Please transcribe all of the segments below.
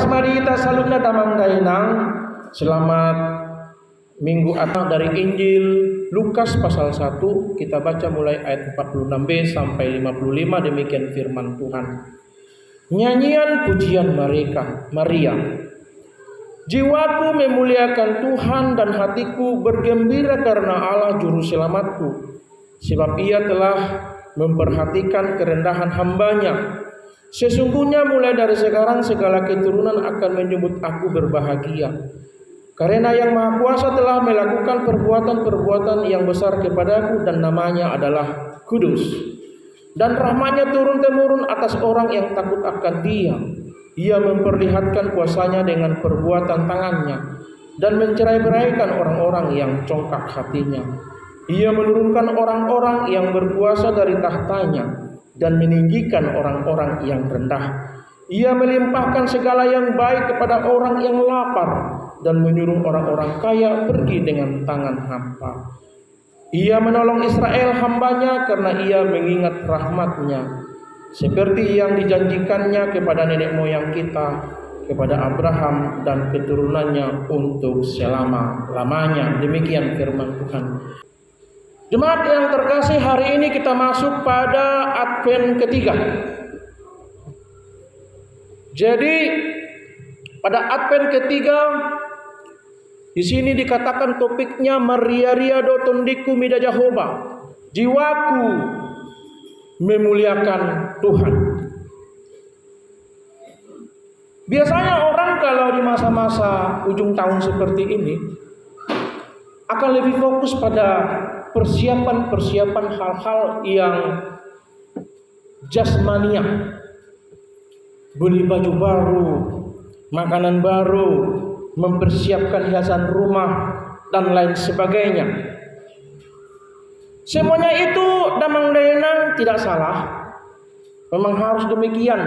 mari kita salutna damang dainang. Selamat Minggu Atas dari Injil Lukas pasal 1. Kita baca mulai ayat 46b sampai 55. Demikian firman Tuhan. Nyanyian pujian Maria. Jiwaku memuliakan Tuhan dan hatiku bergembira karena Allah juru selamatku. Sebab ia telah memperhatikan kerendahan hambanya. Sesungguhnya mulai dari sekarang segala keturunan akan menyebut aku berbahagia. Karena yang Maha Kuasa telah melakukan perbuatan-perbuatan yang besar kepadaku dan namanya adalah kudus. Dan rahmatnya turun-temurun atas orang yang takut akan Dia. Ia memperlihatkan kuasanya dengan perbuatan tangannya dan mencerai-beraikan orang-orang yang congkak hatinya. Ia menurunkan orang-orang yang berkuasa dari tahtanya dan meninggikan orang-orang yang rendah. Ia melimpahkan segala yang baik kepada orang yang lapar dan menyuruh orang-orang kaya pergi dengan tangan hampa. Ia menolong Israel hambanya karena ia mengingat rahmatnya, seperti yang dijanjikannya kepada nenek moyang kita, kepada Abraham dan keturunannya untuk selama-lamanya. Demikian firman Tuhan. Jemaat yang terkasih, hari ini kita masuk pada Advent ketiga. Jadi pada Advent ketiga di sini dikatakan topiknya Maria dotondiku mida Jehovah. Jiwaku memuliakan Tuhan. Biasanya orang kalau di masa-masa ujung tahun seperti ini akan lebih fokus pada persiapan hal-hal yang jasmania. Beli baju baru, makanan baru, mempersiapkan hiasan rumah dan lain sebagainya. Semuanya itu damang daenang tidak salah. Memang harus demikian.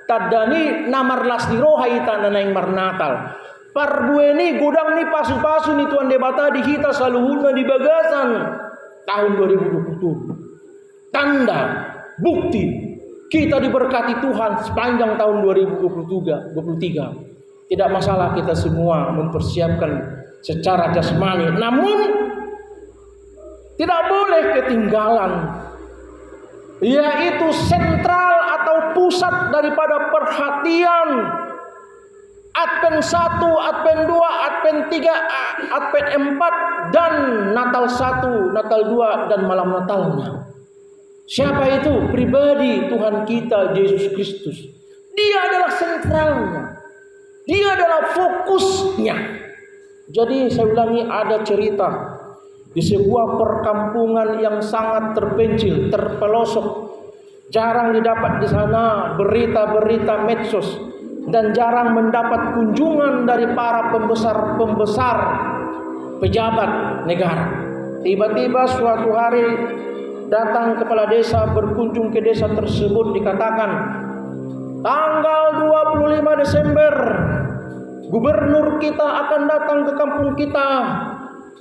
Tadani namar lasdi rohai tanah yang marnatal. Pardueni gudang ni pasu-pasu ni tuan debata di hita saluhuna di bagasan tahun 2020. Tanda, bukti kita diberkati Tuhan sepanjang tahun 2023. Tidak masalah kita semua mempersiapkan secara jasmani, namun tidak boleh ketinggalan, yaitu sentral atau pusat daripada perhatian Advent 1, Advent 2, Advent 3, Advent 4 dan Natal 1, Natal 2 dan malam Natalnya. Siapa itu? Pribadi Tuhan kita Yesus Kristus. Dia adalah sentralnya. Dia adalah fokusnya. Jadi saya ulangi, ada cerita di sebuah perkampungan yang sangat terpencil, terpelosok. Jarang didapat di sana berita-berita medsos dan jarang mendapat kunjungan dari para pembesar pejabat negara. Tiba-tiba suatu hari datang kepala desa berkunjung ke desa tersebut, dikatakan tanggal 25 Desember gubernur kita akan datang ke kampung kita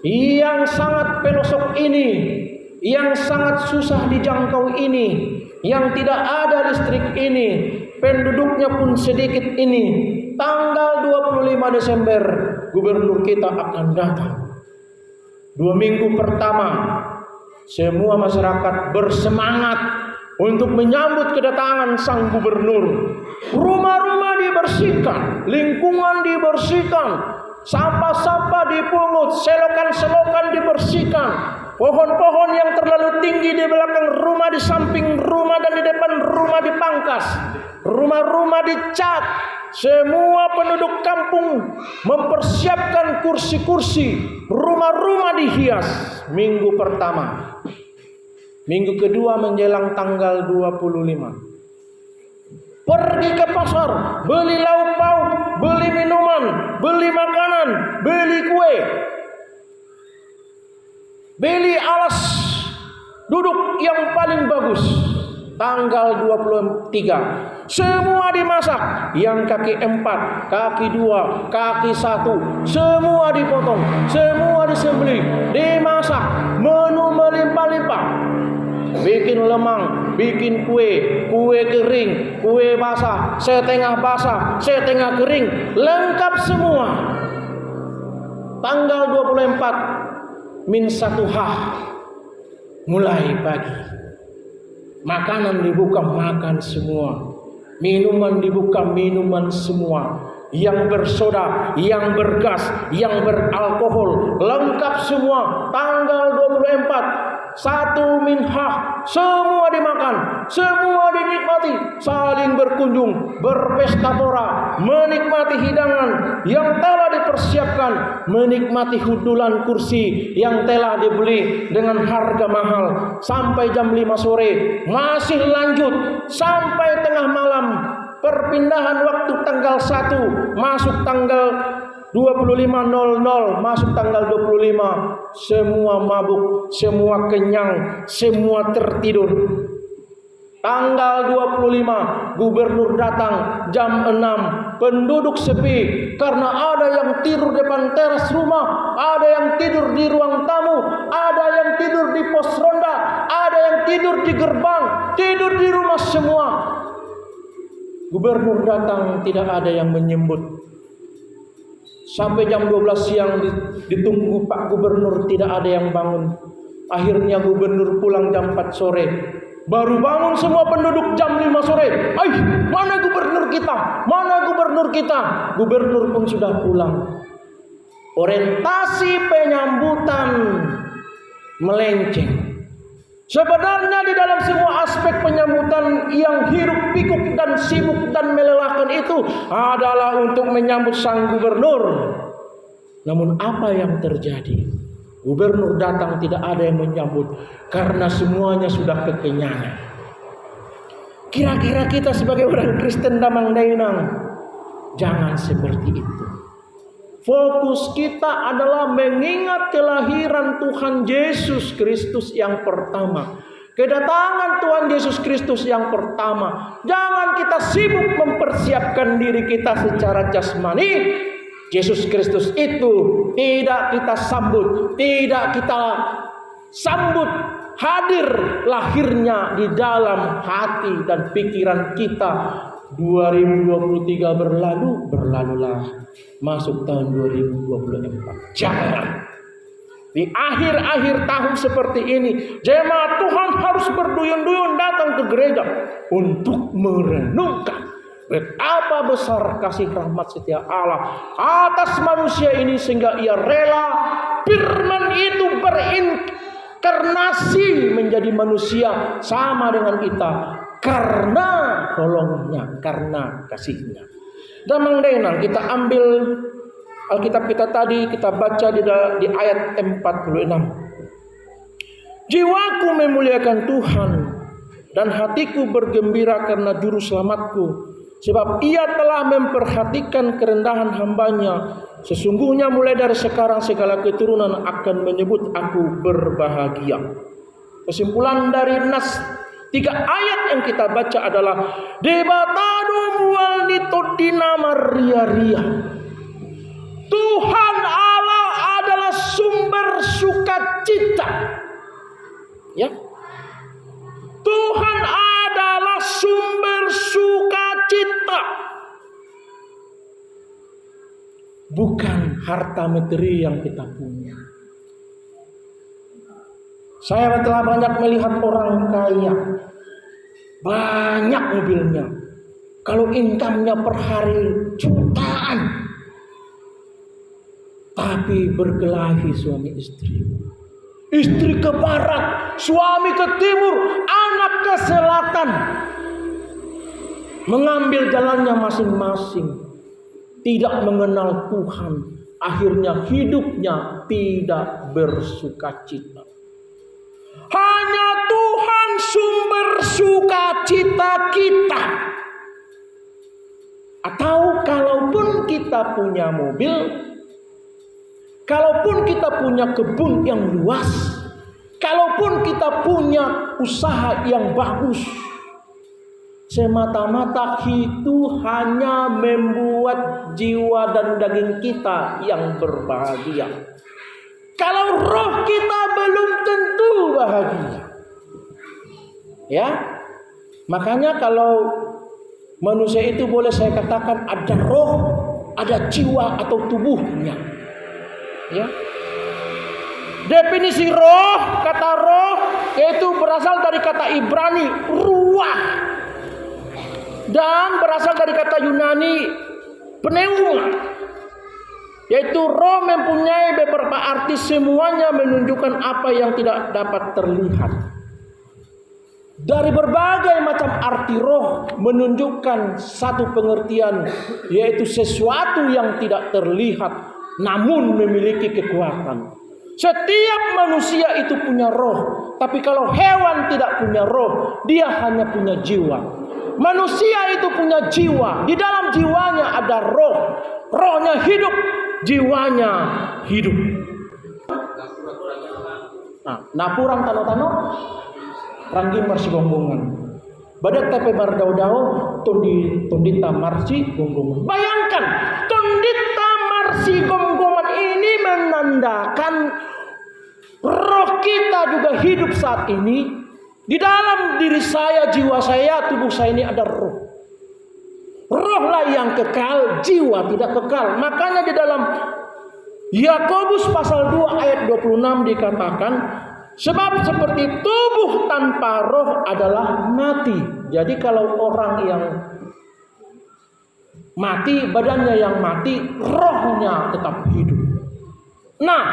yang sangat pelosok ini, yang sangat susah dijangkau ini, yang tidak ada listrik ini, penduduknya pun sedikit ini. Tanggal 25 Desember gubernur kita akan datang. 2 minggu pertama semua masyarakat bersemangat untuk menyambut kedatangan sang gubernur. Rumah-rumah dibersihkan, lingkungan dibersihkan, sampah-sampah dipungut, selokan-selokan dibersihkan, pohon-pohon yang terlalu tinggi di belakang rumah, di samping rumah dan di depan rumah dipangkas, rumah-rumah dicat. Semua penduduk kampung mempersiapkan kursi-kursi, rumah-rumah dihias. Minggu pertama. Minggu kedua menjelang tanggal 25. Pergi ke pasar, beli lauk pauk, beli minuman, beli makanan, beli kue, beli alas duduk yang paling bagus. Tanggal 23 semua dimasak, yang kaki 4, kaki 2, kaki 1 semua dipotong, semua disembelih, dimasak, menu melimpah-limpah. bikin lemang, bikin kue kering, kue basah, setengah kering, lengkap semua. Tanggal 24 min 1H mulai pagi. Makanan dibuka makan semua, minuman dibuka minuman semua. Yang bersoda, yang bergas, yang beralkohol, lengkap semua. Tanggal 24 1 min H, semua dimakan, semua dinikmati, saling berkunjung, berpesta pora, menikmati hidangan yang telah dipersiapkan, menikmati hudulan kursi yang telah dibeli dengan harga mahal. Sampai jam 5 sore masih lanjut sampai tengah malam. Perpindahan waktu tanggal 1 masuk tanggal 25.00 masuk tanggal 25, semua mabuk, semua kenyang, semua tertidur. Tanggal 25 gubernur datang jam 6, penduduk sepi karena ada yang tidur depan teras rumah, ada yang tidur di ruang tamu, ada yang tidur di pos ronda, ada yang tidur di gerbang, tidur di rumah semua. Gubernur datang, tidak ada yang menyambut. Sampai jam 12 siang ditunggu Pak Gubernur, tidak ada yang bangun. Akhirnya gubernur pulang jam 4 sore. Baru bangun semua penduduk jam 5 sore. Mana gubernur kita? Mana gubernur kita? Gubernur pun sudah pulang. Orientasi penyambutan melenceng. Sebenarnya di dalam semua aspek penyambutan yang hiruk pikuk dan sibuk dan melelahkan itu adalah untuk menyambut sang gubernur. Namun apa yang terjadi? Gubernur datang, tidak ada yang menyambut karena semuanya sudah kekenyangan. Kira-kira kita sebagai orang Kristen Damang Dainang jangan seperti itu. Fokus kita adalah mengingat kelahiran Tuhan Yesus Kristus yang pertama. Kedatangan Tuhan Yesus Kristus yang pertama. Jangan kita sibuk mempersiapkan diri kita secara jasmani. Yesus Kristus itu tidak kita sambut, tidak kita sambut hadir lahirnya di dalam hati dan pikiran kita. 2023 berlalulah, masuk tahun 2024. Jangan di akhir-akhir tahun seperti ini jemaat Tuhan harus berduyun-duyun datang ke gereja untuk merenungkan betapa besar kasih rahmat setia Allah atas manusia ini, sehingga ia rela firman itu berinkarnasi menjadi manusia sama dengan kita karena tolongnya, karena kasihnya. Damang Dainang, kita ambil Alkitab kita tadi, kita baca di ayat 46. Jiwaku memuliakan Tuhan dan hatiku bergembira karena juru selamatku, sebab ia telah memperhatikan kerendahan hambanya. Sesungguhnya mulai dari sekarang segala keturunan akan menyebut aku berbahagia. Kesimpulan dari nas 3 ayat yang kita baca adalah debatado mual nitodina maria-ria. Tuhan Allah adalah sumber sukacita. Ya. Tuhan adalah sumber sukacita. Bukan harta materi yang kita punya. Saya telah banyak melihat orang kaya, banyak mobilnya. Kalau income-nya per hari jutaan, tapi berkelahi suami istri. Istri ke barat, suami ke timur, anak ke selatan. Mengambil jalannya masing-masing, tidak mengenal Tuhan. Akhirnya hidupnya tidak bersukacita. Hanya Tuhan sumber sukacita kita. Atau kalaupun kita punya mobil, kalaupun kita punya kebun yang luas, kalaupun kita punya usaha yang bagus, semata-mata itu hanya membuat jiwa dan daging kita yang berbahagia. Kalau roh kita belum tentu bahagia. Ya. Makanya kalau manusia itu boleh saya katakan ada roh, ada jiwa atau tubuhnya. Ya. Definisi roh, kata roh yaitu berasal dari kata Ibrani ruah dan berasal dari kata Yunani pneuma. Yaitu roh mempunyai beberapa arti, semuanya menunjukkan apa yang tidak dapat terlihat. Dari berbagai macam arti roh menunjukkan satu pengertian, yaitu sesuatu yang tidak terlihat namun memiliki kekuatan. Setiap manusia itu punya roh, tapi kalau hewan tidak punya roh, dia hanya punya jiwa. Manusia itu punya jiwa, di dalam jiwanya ada roh. Rohnya hidup, jiwanya hidup. Napurang tano-tano rangging marsi gonggongan. Badat tepe bardau-dau tondita marsi gonggongan. Bayangkan, tondita marsi gonggongan ini menandakan roh kita juga hidup saat ini. Di dalam diri saya, jiwa saya, tubuh saya ini ada roh. Rohlah yang kekal, jiwa tidak kekal. Makanya di dalam Yakobus pasal 2 ayat 26 dikatakan, sebab seperti tubuh tanpa roh adalah mati. Jadi kalau orang yang mati, badannya yang mati, rohnya tetap hidup. Nah,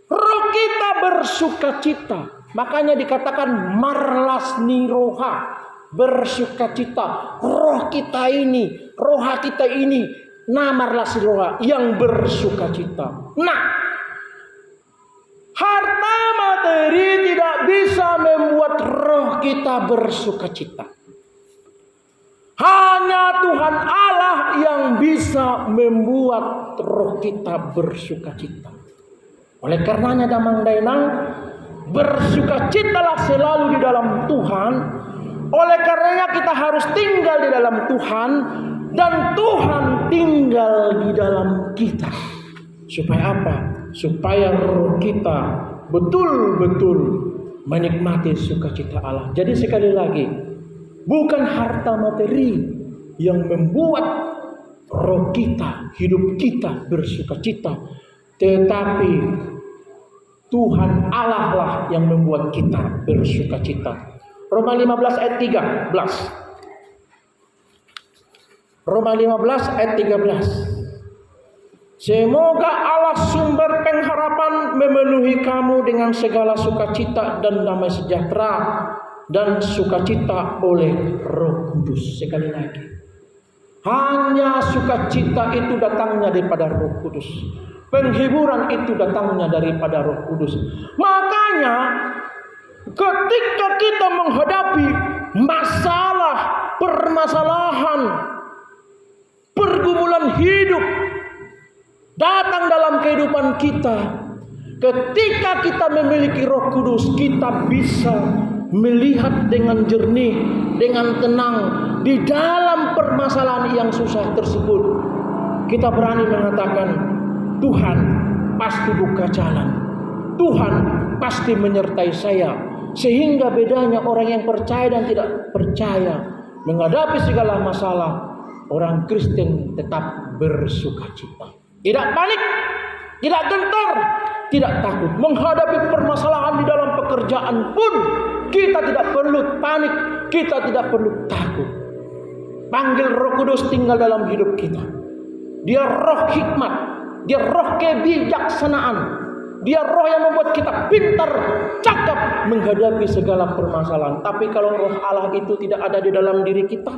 roh kita bersukacita. Makanya dikatakan marlas niroha, bersukacita. Roh kita ini, roha kita ini, namarlas niroha, yang bersukacita. Nah, harta materi tidak bisa membuat roh kita bersukacita. Hanya Tuhan Allah yang bisa membuat roh kita bersukacita. Oleh karenanya damang dainang, bersukacitalah selalu di dalam Tuhan. Oleh karenanya kita harus tinggal di dalam Tuhan, dan Tuhan tinggal di dalam kita. Supaya apa? Supaya roh kita betul-betul menikmati sukacita Allah. Jadi sekali lagi, bukan harta materi yang membuat roh kita, hidup kita bersukacita, tetapi Tuhan Allah lah yang membuat kita bersukacita. Roma 15 ayat 13. Roma 15 ayat 13. Semoga Allah sumber pengharapan memenuhi kamu dengan segala sukacita dan damai sejahtera dan sukacita oleh Roh Kudus. Sekali lagi, hanya sukacita itu datangnya daripada Roh Kudus. Penghiburan itu datangnya daripada Roh Kudus. Makanya ketika kita menghadapi masalah, permasalahan, pergumulan hidup datang dalam kehidupan kita, ketika kita memiliki Roh Kudus, kita bisa melihat dengan jernih, dengan tenang di dalam permasalahan yang susah tersebut. Kita berani mengatakan, Tuhan pasti buka jalan, Tuhan pasti menyertai saya. Sehingga bedanya orang yang percaya dan tidak percaya menghadapi segala masalah, orang Kristen tetap bersukacita. Tidak panik, tidak gentar, tidak takut. Menghadapi permasalahan di dalam pekerjaan pun kita tidak perlu panik, kita tidak perlu takut. Panggil Roh Kudus tinggal dalam hidup kita. Dia roh hikmat, dia roh kebijaksanaan, dia roh yang membuat kita pintar, cakap menghadapi segala permasalahan. Tapi kalau Roh Allah itu tidak ada di dalam diri kita,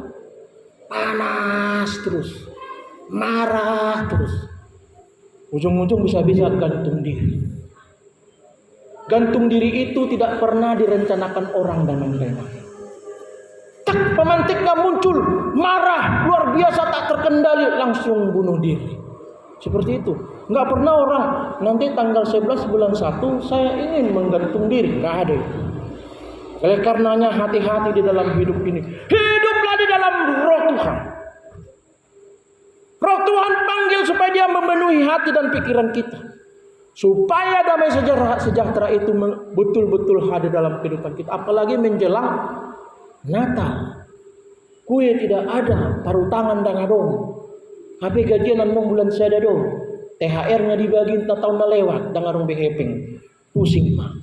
panas terus, marah terus, ujung-ujung bisa-bisa gantung diri. Gantung diri itu tidak pernah direncanakan orang dan lain-lain. Tak, pemantiknya muncul, marah, luar biasa, tak terkendali, langsung bunuh diri. Seperti itu. Nggak pernah orang, nanti tanggal 11 bulan 1 saya ingin menggantung diri. Nggak ada itu. Oleh karenanya hati-hati di dalam hidup ini. Hiduplah di dalam Roh Tuhan. Roh Tuhan panggil supaya dia memenuhi hati dan pikiran kita. Supaya damai sejahtera itu betul-betul hadir dalam kehidupan kita. Apalagi menjelang Natal. Kue tidak ada, paruh tangan dan adong. HP gajian nang bulan sada dong. THR-nya dibagi tahun lewat dan ngarung behepeng. Pusing mah.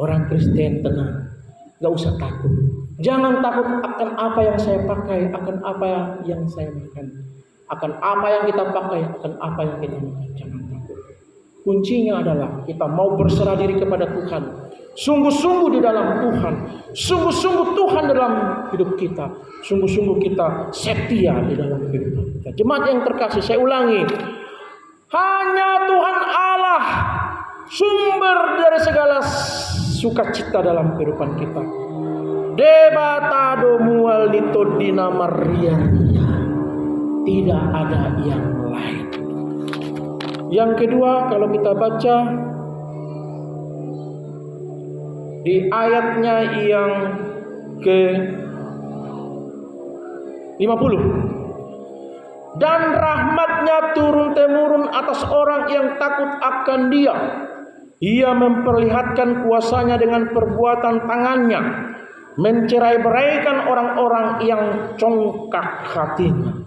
Orang Kristen tenang. Gak usah takut. Jangan takut akan apa yang saya pakai, akan apa yang saya makan. Akan apa yang kita pakai, akan apa yang kita makan. Jangan takut. Kuncinya adalah kita mau berserah diri kepada Tuhan. Sungguh-sungguh di dalam Tuhan. Sungguh-sungguh Tuhan dalam hidup kita. Sungguh-sungguh kita setia di dalam kehidupan kita. Jemaat yang terkasih, saya ulangi. Hanya Tuhan Allah sumber dari segala sukacita dalam kehidupan kita. Debatado mual nitodina Maria. Tidak ada yang lain. Yang kedua, kalau kita baca di ayatnya yang ke 50. Dan rahmatnya turun-temurun atas orang yang takut akan Dia. Ia memperlihatkan kuasanya dengan perbuatan tangannya, mencerai-beraikan orang-orang yang congkak hatinya.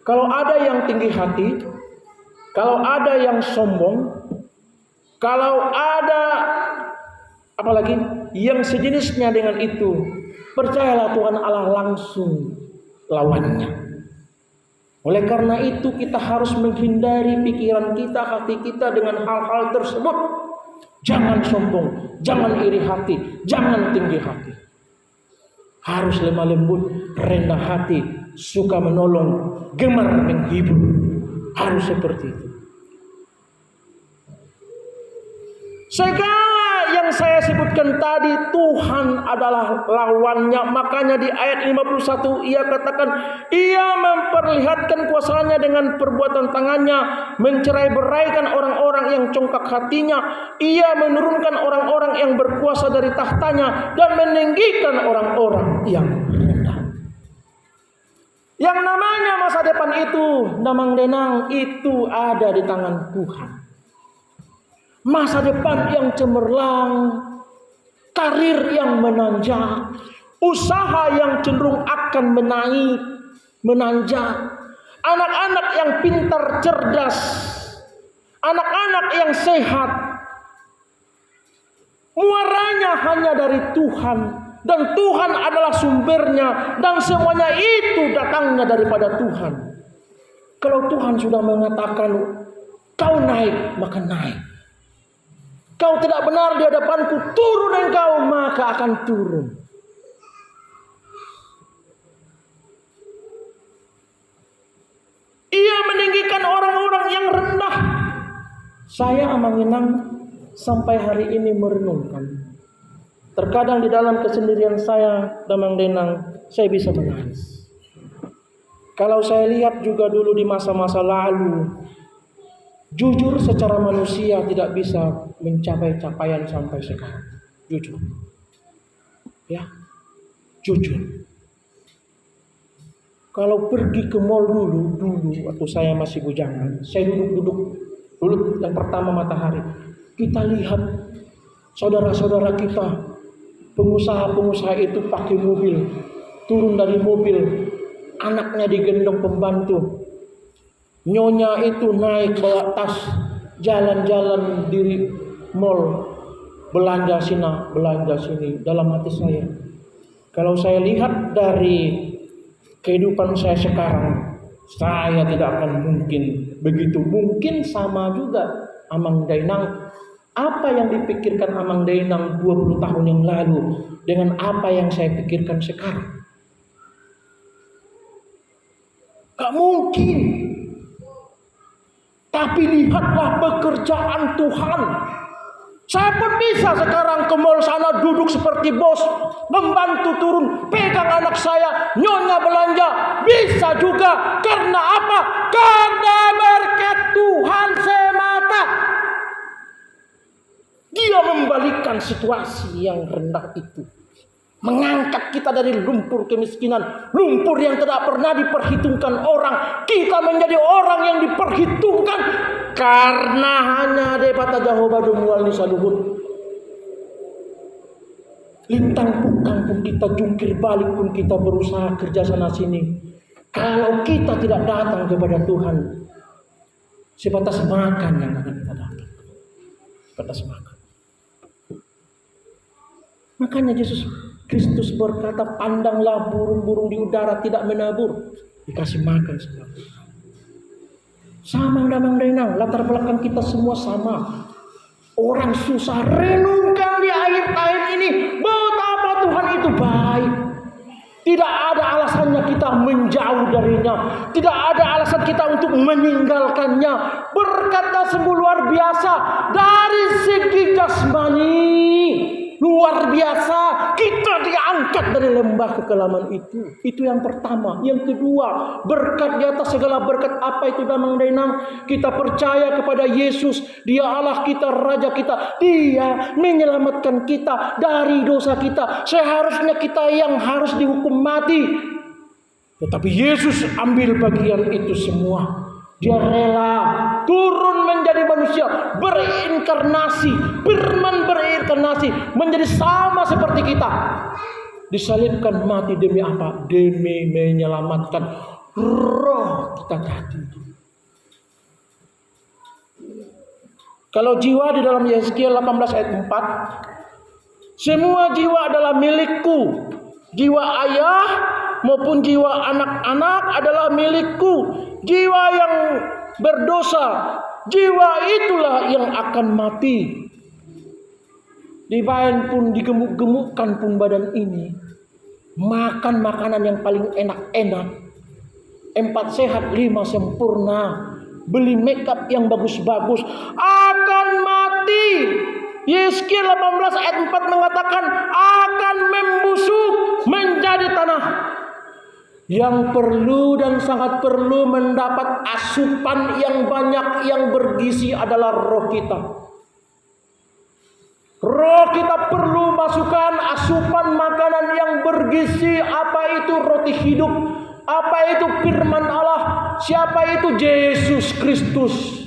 Kalau ada yang tinggi hati, kalau ada yang sombong, kalau ada apalagi yang sejenisnya dengan itu, percayalah Tuhan Allah langsung lawannya. Oleh karena itu kita harus menghindari pikiran kita, hati kita dengan hal-hal tersebut. Jangan sombong, jangan iri hati, jangan tinggi hati. Harus lemah lembut, rendah hati, suka menolong, gemar menghibur. Harus seperti itu. Segala yang saya sebutkan tadi, Tuhan adalah lawannya. Makanya di ayat 51 ia katakan, ia memperlihatkan kuasanya dengan perbuatan tangannya, mencerai-beraikan orang-orang yang congkak hatinya. Ia menurunkan orang-orang yang berkuasa dari tahtanya dan meninggikan orang-orang yang rendah. Yang namanya masa depan itu, damang denang itu ada di tangan Tuhan. Masa depan yang cemerlang, karir yang menanjak, usaha yang cenderung akan menanjak, anak-anak yang pintar cerdas, anak-anak yang sehat, muaranya hanya dari Tuhan, dan Tuhan adalah sumbernya, dan semuanya itu datangnya daripada Tuhan. Kalau Tuhan sudah mengatakan kau naik, maka naik. Kau tidak benar di hadapanku, turun engkau, maka akan turun. Ia meninggikan orang-orang yang rendah. Saya Amanginang sampai hari ini merenungkan. Terkadang di dalam kesendirian saya, Damang Denang, saya bisa menangis. Kalau saya lihat juga dulu di masa-masa lalu, jujur secara manusia tidak bisa mencapai capaian sampai sekarang. Jujur. Ya. Jujur. Kalau pergi ke mall dulu waktu saya masih bujangan, saya duduk yang pertama matahari. Kita lihat saudara-saudara kita, pengusaha-pengusaha itu pakai mobil, turun dari mobil, anaknya digendong pembantu. Nyonya itu naik bawa tas, jalan-jalan di mall, belanja sini, belanja sini. Dalam hati saya, kalau saya lihat dari kehidupan saya sekarang, saya tidak akan mungkin begitu. Mungkin sama juga Amang Dainang. Apa yang dipikirkan Amang Dainang 20 tahun yang lalu dengan apa yang saya pikirkan sekarang, gak mungkin. Tapi lihatlah pekerjaan Tuhan. Saya pun bisa sekarang ke mall sana duduk seperti bos, membantu turun, pegang anak saya, nyonya belanja. Bisa juga. Karena apa? Karena berkat Tuhan semata. Dia membalikkan situasi yang rendah itu. Mengangkat kita dari lumpur kemiskinan, lumpur yang tidak pernah diperhitungkan orang. Kita menjadi orang yang diperhitungkan Karena hanya depata Jehovah dumual ni saluhut. Lintang pukang pun kita jungkir balik pun kita berusaha kerja sana sini. Kalau kita tidak datang kepada Tuhan, sebatas makan yang akan kita dapat. Sebatas makan. Makanya Yesus Kristus berkata, pandanglah burung-burung di udara tidak menabur, dikasih makan semua. Sama Damang Renang, latar belakang kita semua sama. Orang susah, renungkan di akhir-akhir ini betapa Tuhan itu baik. Tidak ada alasannya kita menjauh darinya. Tidak ada alasan kita untuk meninggalkannya. Berkatnya sungguh luar biasa. Dari segi jasmani luar biasa. Kita diangkat dari lembah kekelaman itu. Itu yang pertama. Yang kedua, berkat di atas segala berkat. Apa itu Damang Renang? Kita percaya kepada Yesus. Dia Allah kita, Raja kita. Dia menyelamatkan kita dari dosa kita. Seharusnya kita yang harus dihukum mati. Tetapi Yesus ambil bagian itu semua. Dia rela turun menjadi manusia, berinkarnasi, firman berinkarnasi, menjadi sama seperti kita. Disalibkan mati demi apa? Demi menyelamatkan roh kita tadi. Kalau jiwa di dalam Yeskiel 18 ayat 4, semua jiwa adalah milikku. Jiwa ayah maupun jiwa anak-anak adalah milikku. Jiwa yang berdosa, jiwa itulah yang akan mati. Dibayan pun digemuk-gemukkan pun badan ini. Makan makanan yang paling enak-enak. 4 sehat, 5 sempurna. Beli makeup yang bagus-bagus. Akan mati. Yeskiel 18 ayat 4 mengatakan akan membusuk menjadi tanah. Yang perlu dan sangat perlu mendapat asupan yang banyak yang bergizi adalah roh kita. Roh kita perlu masukkan asupan makanan yang bergizi. Apa itu roti hidup? Apa itu firman Allah? Siapa itu? Yesus Kristus.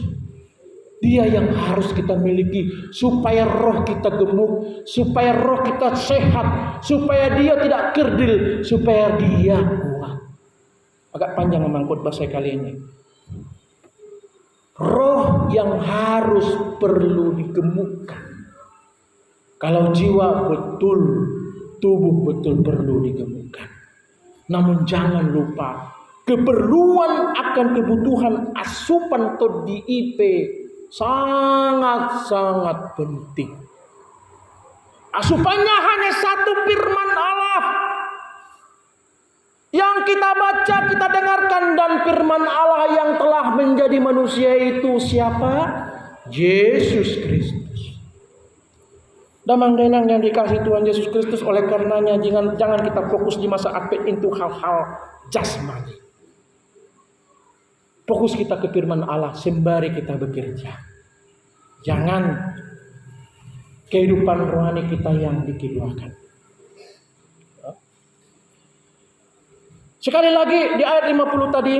Dia yang harus kita miliki supaya roh kita gemuk, supaya roh kita sehat, supaya dia tidak kerdil, supaya dia kuat. Agak panjang memang khotbah saya kali ini. Roh yang harus perlu digemukkan. Kalau jiwa betul, tubuh betul perlu digemukkan. Namun jangan lupa keperluan akan kebutuhan asupan atau DIP sangat-sangat penting. Asupannya hanya satu, firman Allah. Yang kita baca, kita dengarkan, dan firman Allah yang telah menjadi manusia itu siapa? Yesus Kristus. Damang Renang yang dikasih Tuhan Yesus Kristus, oleh karenanya jangan kita fokus di masa Advent itu hal-hal jasmani. Fokus kita ke firman Allah sembari kita bekerja. Jangan kehidupan rohani kita yang dikeduakan. Sekali lagi di ayat 50 tadi,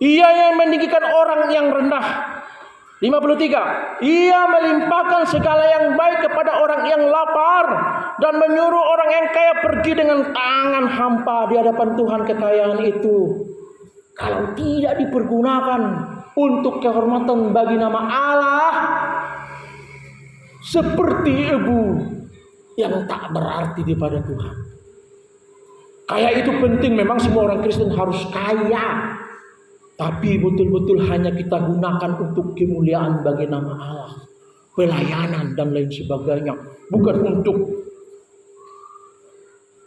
ia yang meninggikan orang yang rendah. 53, ia melimpahkan segala yang baik kepada orang yang lapar dan menyuruh orang yang kaya pergi dengan tangan hampa. Di hadapan Tuhan kekayaan itu, kalau tidak dipergunakan untuk kehormatan bagi nama Allah, seperti ebu yang tak berarti daripada Tuhan. Kaya itu penting, memang semua orang Kristen harus kaya. Tapi betul-betul hanya kita gunakan untuk kemuliaan bagi nama Allah, pelayanan dan lain sebagainya, bukan untuk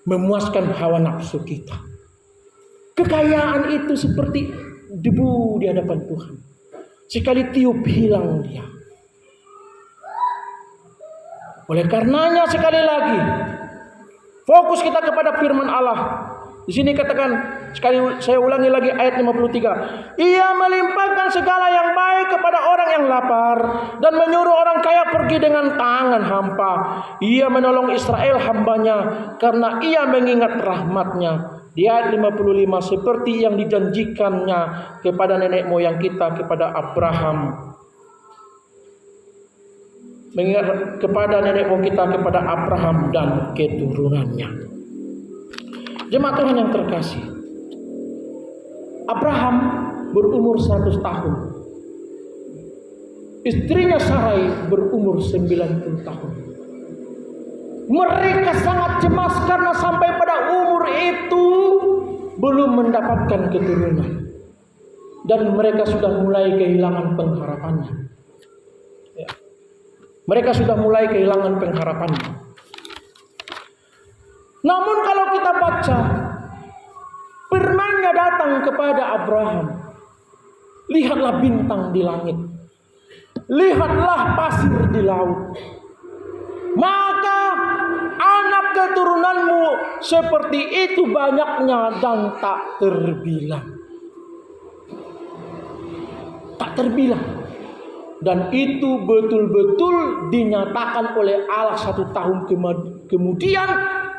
memuaskan hawa nafsu kita. Kekayaan itu seperti debu di hadapan Tuhan. Sekali tiup hilang dia. Oleh karenanya sekali lagi, fokus kita kepada firman Allah. Di sini katakan, sekali saya ulangi lagi ayat 53. Ia melimpahkan segala yang baik kepada orang yang lapar dan menyuruh orang kaya pergi dengan tangan hampa. Ia menolong Israel hambanya karena ia mengingat rahmatnya Di ayat 55, seperti yang dijanjikannya kepada nenek moyang kita, kepada Abraham. Mengingat kepada nenek moyang kita, kepada Abraham dan keturunannya. Jemaat Tuhan yang terkasih, Abraham berumur 100 tahun. Istrinya Sarai berumur 90 tahun. Mereka sangat cemas karena sampai pada umur itu belum mendapatkan keturunan. Dan mereka sudah mulai kehilangan pengharapannya. Ya. Mereka sudah mulai kehilangan pengharapannya. Namun kalau kita baca, firman-Nya datang kepada Abraham. Lihatlah bintang di langit. Lihatlah pasir di laut. Maka anak keturunanmu seperti itu banyaknya dan tak terbilang. Tak terbilang. Dan itu betul-betul dinyatakan oleh Allah 1 tahun kemudian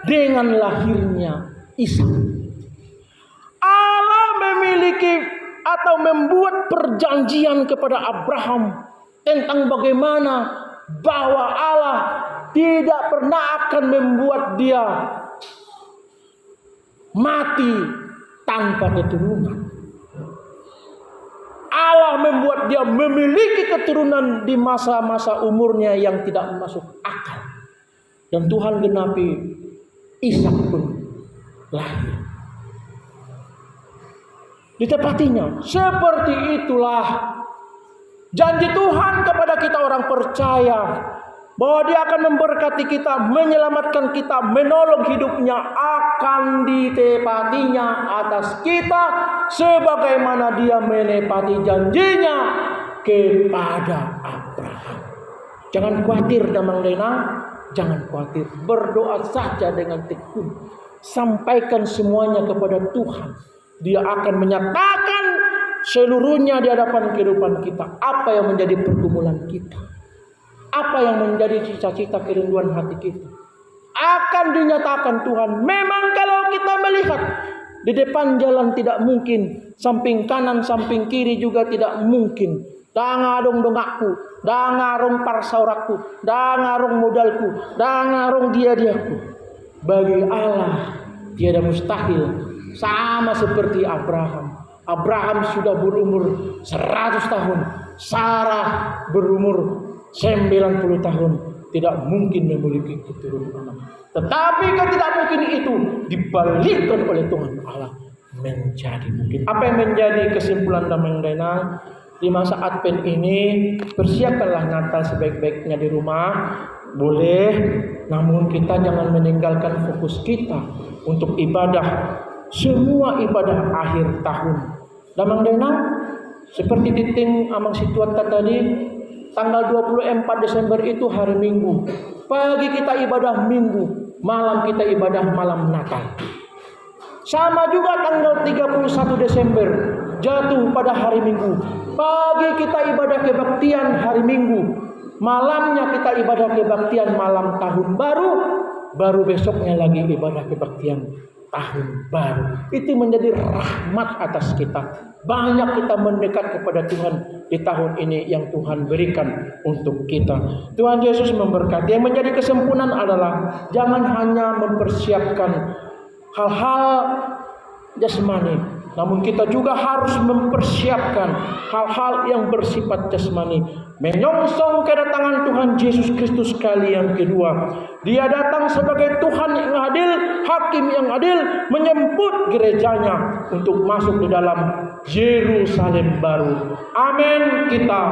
dengan lahirnya Ishak. Allah memiliki atau membuat perjanjian kepada Abraham tentang bagaimana bahwa Allah tidak pernah akan membuat dia mati tanpa keturunan. Allah membuat dia memiliki keturunan di masa-masa umurnya yang tidak masuk akal. Dan Tuhan genapi, Ishak pun lahir. Ditepatinya, seperti itulah janji Tuhan kepada kita orang percaya, bahwa Dia akan memberkati kita, menyelamatkan kita, menolong hidupnya, akan ditepatinya atas kita sebagaimana Dia menepati janjinya kepada Abraham. Jangan khawatir Damang Denang, jangan khawatir, berdoa saja dengan tekun, sampaikan semuanya kepada Tuhan. Dia akan menyatakan seluruhnya di hadapan kehidupan kita, apa yang menjadi pergumulan kita, apa yang menjadi cita-cita kerinduan hati kita, akan dinyatakan Tuhan. Memang kalau kita melihat di depan jalan tidak mungkin, samping kanan, samping kiri juga tidak mungkin. Dangarong dongakku, dangarong parsaurakku, dangarong modalku, dangarong diaku. Bagi Allah tiada mustahil. Sama seperti Abraham. Abraham sudah berumur 100 tahun. Sarah berumur 90 tahun. Tidak mungkin memiliki keturunan. Tetapi tidak mungkin itu dibalikkan oleh Tuhan Allah menjadi mungkin. Apa yang menjadi kesimpulan Damang Denang? Di masa Advent ini, persiapkanlah Natal sebaik-baiknya di rumah. Boleh, namun kita jangan meninggalkan fokus kita untuk ibadah. Semua ibadah akhir tahun. Damang Denang, seperti diting amang situata tadi, tanggal 24 Desember itu hari Minggu. Pagi kita ibadah Minggu, malam kita ibadah malam Natal. Sama juga tanggal 31 Desember jatuh pada hari Minggu. Pagi kita ibadah kebaktian hari Minggu, malamnya kita ibadah kebaktian malam tahun baru, baru besoknya lagi ibadah kebaktian tahun baru. Itu menjadi rahmat atas kita. Banyak kita mendekat kepada Tuhan di tahun ini yang Tuhan berikan untuk kita. Tuhan Yesus memberkati. Yang menjadi kesempurnaan adalah jangan hanya mempersiapkan hal-hal jasmani, namun kita juga harus mempersiapkan hal-hal yang bersifat jasmani. Menyongsong kedatangan Tuhan Yesus Kristus kali yang kedua. Dia datang sebagai Tuhan yang adil, Hakim yang adil, menjemput gerejanya untuk masuk di dalam Yerusalem baru. Amin. Kita